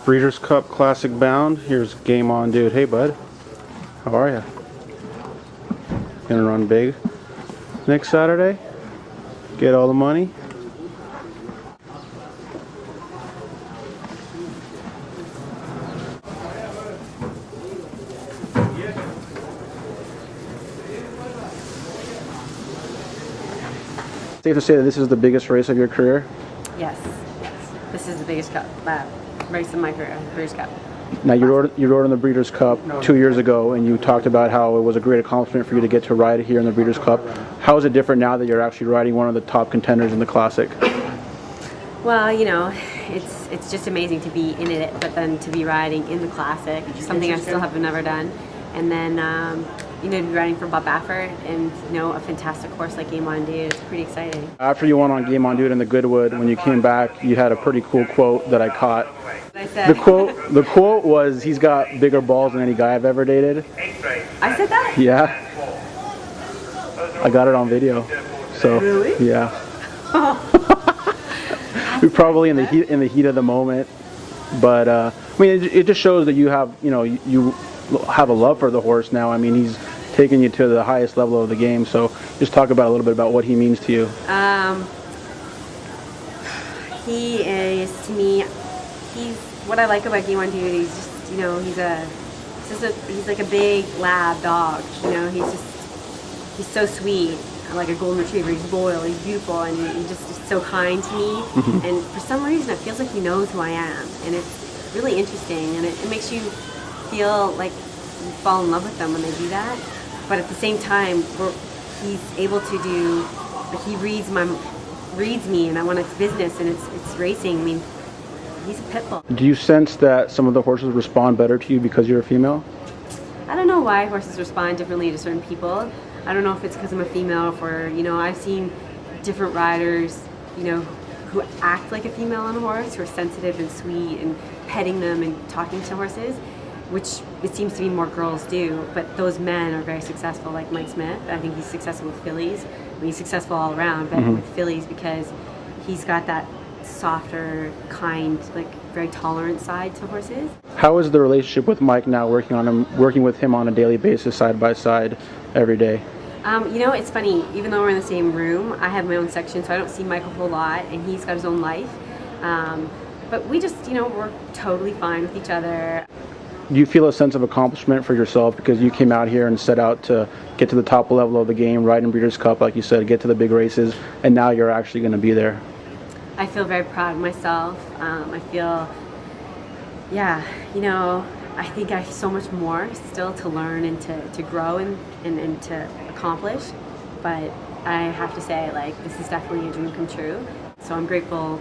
Breeders' Cup Classic Bound. Here's Game On Dude. Hey, bud. How are ya? Gonna run big next Saturday? Get all the money? Safe to say that this is the biggest race of your career? Yes. This is the biggest cup race of my career, Breeders' Cup. Now you rode in the Breeders' Cup 2 years ago, and you talked about how it was a great accomplishment for you to get to ride here in the Breeders' Cup. How is it different now that you're actually riding one of the top contenders in the Classic? Well, you know, it's just amazing to be in it, but then to be riding in the Classic, something I still have never done. And then, you know, to be riding for Bob Baffert and, you know, a fantastic horse like Game On Dude, it's pretty exciting. After you won on Game On Dude in the Goodwood, when you came back, you had a pretty cool quote that I caught. I said, the quote was, "He's got bigger balls than any guy I've ever dated." I said that? Yeah. I got it on video. So really? Yeah. We're probably in the heat of the moment, but I mean, it just shows that you have, you know, you have a love for the horse now. I mean, he's taken you to the highest level of the game. So just talk about a little bit about what he means to you. He is, to me, he's what I like about Game On Dude. He's just, you know, he's like a big lab dog. You know, he's so sweet, like a golden retriever. He's loyal, he's beautiful, and he just is so kind to me. And for some reason, it feels like he knows who I am, and it's really interesting. And it makes you feel like you fall in love with them when they do that. But at the same time, he's able to do, like, he reads me, and I want it's business and it's racing. I mean, he's a pit bull. Do you sense that some of the horses respond better to you because you're a female? I don't know why horses respond differently to certain people. I don't know if it's because I'm a female or, you know, I've seen different riders, you know, who act like a female on a horse, who are sensitive and sweet and petting them and talking to horses, which it seems to be more girls do, but those men are very successful, like Mike Smith. I think he's successful with fillies. I mean, he's successful all around, but with fillies because he's got that softer, kind, like very tolerant side to horses. How is the relationship with Mike now, working with him on a daily basis, side by side, every day? You know, it's funny, even though we're in the same room, I have my own section, so I don't see Mike a whole lot, and he's got his own life. But we just, you know, we're totally fine with each other. Do you feel a sense of accomplishment for yourself because you came out here and set out to get to the top level of the game, ride in Breeders' Cup, like you said, get to the big races, and now you're actually going to be there? I feel very proud of myself. I feel, yeah, you know, I think I have so much more still to learn and to grow and to accomplish. But I have to say, like, this is definitely a dream come true. So I'm grateful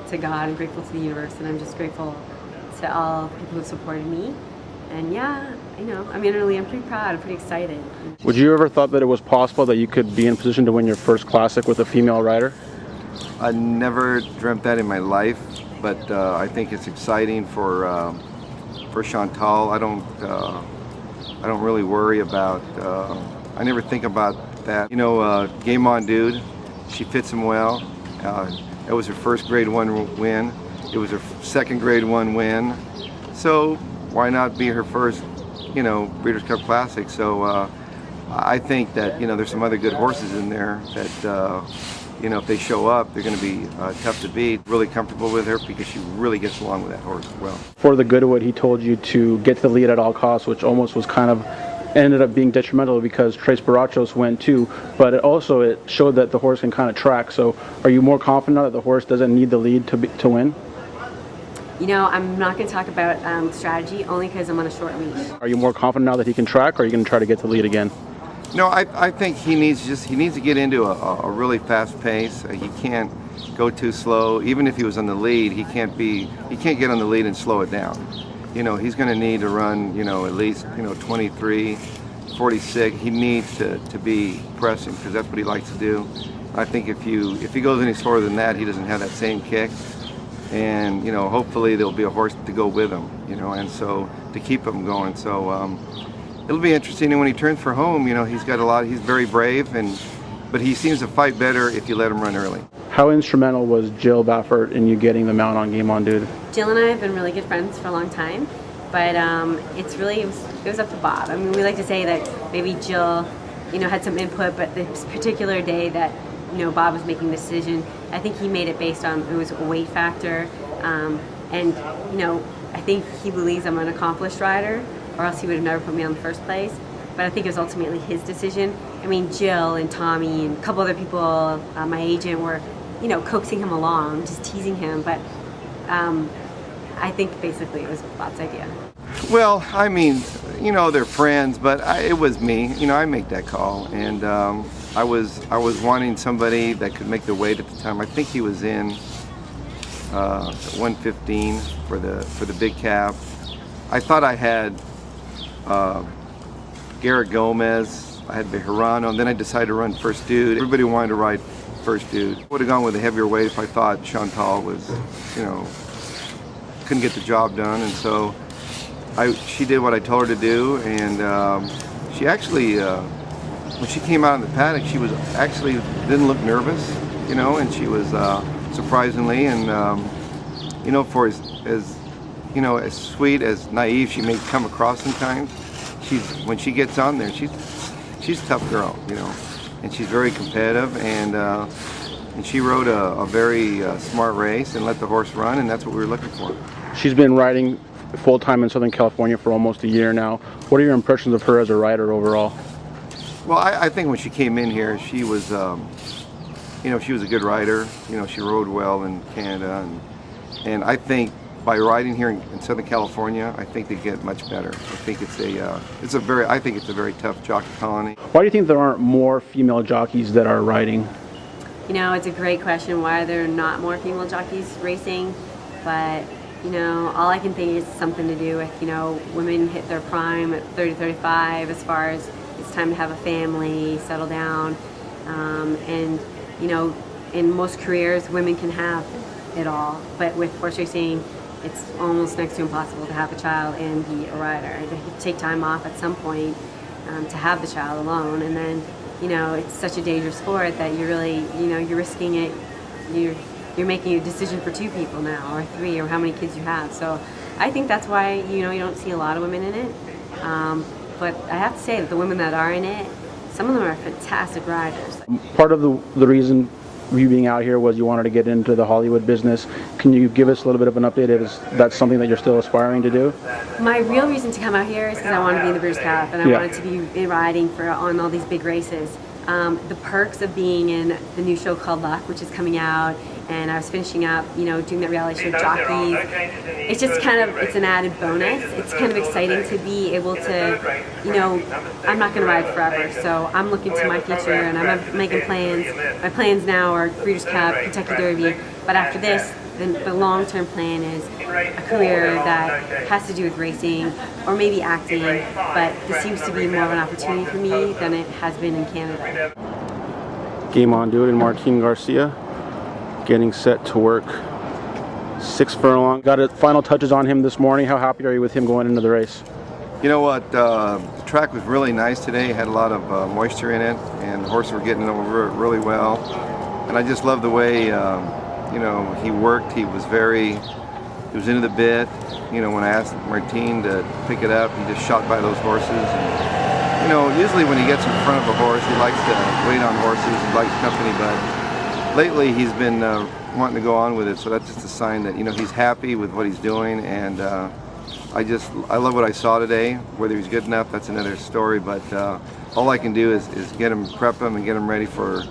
to God, I'm grateful to the universe, and I'm just grateful to all the people who have supported me. And yeah, you know, I mean, really, I'm pretty proud, I'm pretty excited. Would you ever thought that it was possible that you could be in position to win your first Classic with a female rider? I never dreamt that in my life, but I think it's exciting for Chantal. I don't really worry about. I never think about that. You know, Game On Dude, she fits him well. It was her first Grade 1 win. It was her second Grade 1 win. So why not be her first, you know, Breeders' Cup Classic? So I think that, you know, there's some other good horses in there that. You know, if they show up, they're going to be tough to beat. Really comfortable with her because she really gets along with that horse well. For the Goodwood, he told you to get to the lead at all costs, which almost was kind of ended up being detrimental because Tres Barachos went too. But it showed that the horse can kind of track. So, are you more confident now that the horse doesn't need the lead to win? You know, I'm not going to talk about strategy only because I'm on a short leash. Are you more confident now that he can track, or are you going to try to get the lead again? No, I think he needs to get into a really fast pace. He can't go too slow. Even if he was on the lead, he can't get on the lead and slow it down. You know, he's going to need to run, you know, at least, you know, 23, 46. He needs to be pressing because that's what he likes to do. I think if he goes any slower than that, he doesn't have that same kick. And, you know, hopefully there'll be a horse to go with him, you know, and so to keep him going. So it'll be interesting. And when he turns for home, you know, he's very brave, but he seems to fight better if you let him run early. How instrumental was Jill Baffert in you getting the mount on Game On Dude? Jill and I have been really good friends for a long time, but it was up to Bob. I mean, we like to say that maybe Jill, had some input, but this particular day that Bob was making the decision, I think he made it based on it was a weight factor, and I think he believes I'm an accomplished rider, or else he would have never put me on the first place. But I think it was ultimately his decision. I mean, Jill and Tommy and a couple other people, my agent, were coaxing him along, just teasing him, but I think basically it was Bob's idea. Well, I mean, they're friends, but it was me. I make that call, and I was wanting somebody that could make the weight at the time. I think he was in 115 for the big cap. I thought I had Garrett Gomez, I had Bejarano, and then I decided to run First Dude. Everybody wanted to ride First Dude. I would have gone with a heavier weight if I thought Chantal was, couldn't get the job done, and so she did what I told her to do, and she actually, when she came out in the paddock, she was actually didn't look nervous, and she was surprisingly, and for as sweet, as naive she may come across sometimes, when she gets on there, she's a tough girl, and she's very competitive, and she rode a very smart race and let the horse run, and that's what we were looking for. She's been riding full-time in Southern California for almost a year now. What are your impressions of her as a rider overall? Well, I think when she came in here, she was, she was a good rider. She rode well in Canada, and I think by riding here in Southern California, I think they get much better. I think it's a very tough jockey colony. Why do you think there aren't more female jockeys that are riding? It's a great question why there are not more female jockeys racing, but all I can think is something to do with, women hit their prime at 30, 35 as far as it's time to have a family, settle down, and in most careers, women can have it all, but with horse racing, it's almost next to impossible to have a child and be a rider. You take time off at some point to have the child alone, and then, it's such a dangerous sport that you really, you're risking it. You're making a decision for two people now, or three, or how many kids you have. So I think that's why, you don't see a lot of women in it. But I have to say that the women that are in it, some of them are fantastic riders. Part of the reason you being out here was you wanted to get into the Hollywood business. Can you give us a little bit of an update if that's something that you're still aspiring to do? My real reason to come out here is because I want to be in the British Cup, and I wanted to be riding on all these big races. The perks of being in the new show called Luck, which is coming out, and I was finishing up, doing that reality show Jockeys. It's just it's an added bonus. It's kind of exciting to be able to, I'm not going to ride forever, so I'm looking to my future, and I'm making plans. My plans now are Breeders' Cup, Kentucky Derby, but after this, the long-term plan is a career that has to do with racing or maybe acting, but this seems to be more of an opportunity for me than it has been in Canada. Game On Dude and Martin Garcia getting set to work. 6 furlong. Got a final touches on him this morning. How happy are you with him going into the race? You know what? The track was really nice today. It had a lot of moisture in it, and the horses were getting over it really well. And I just love the way he worked. He was into the bit. When I asked Martin to pick it up, he just shot by those horses. And, usually when he gets in front of a horse, he likes to wait on horses. He likes company, but lately he's been wanting to go on with it. So that's just a sign that he's happy with what he's doing. And I love what I saw today. Whether he's good enough, that's another story. But all I can do is get him, prep him, and get him ready for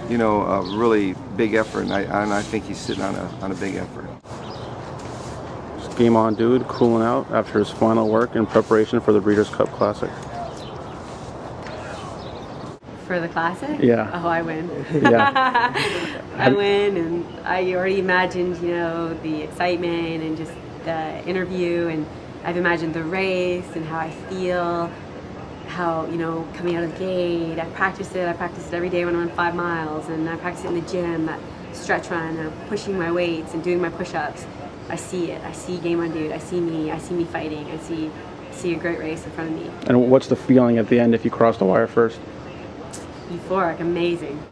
a really big effort. And I think he's sitting on a big effort. Game On Dude cooling out after his final work in preparation for the Breeders' Cup Classic. For the Classic? Yeah. Oh, I win. Yeah. I win, and I already imagined, the excitement and just the interview, and I've imagined the race and how I feel, how, coming out of the gate. I practice it every day when I run 5 miles, and I practice it in the gym, that stretch run, and I'm pushing my weights and doing my push-ups. I see it. I see Game On Dude. I see me fighting. I see a great race in front of me. And what's the feeling at the end if you cross the wire first? Euphoric, amazing.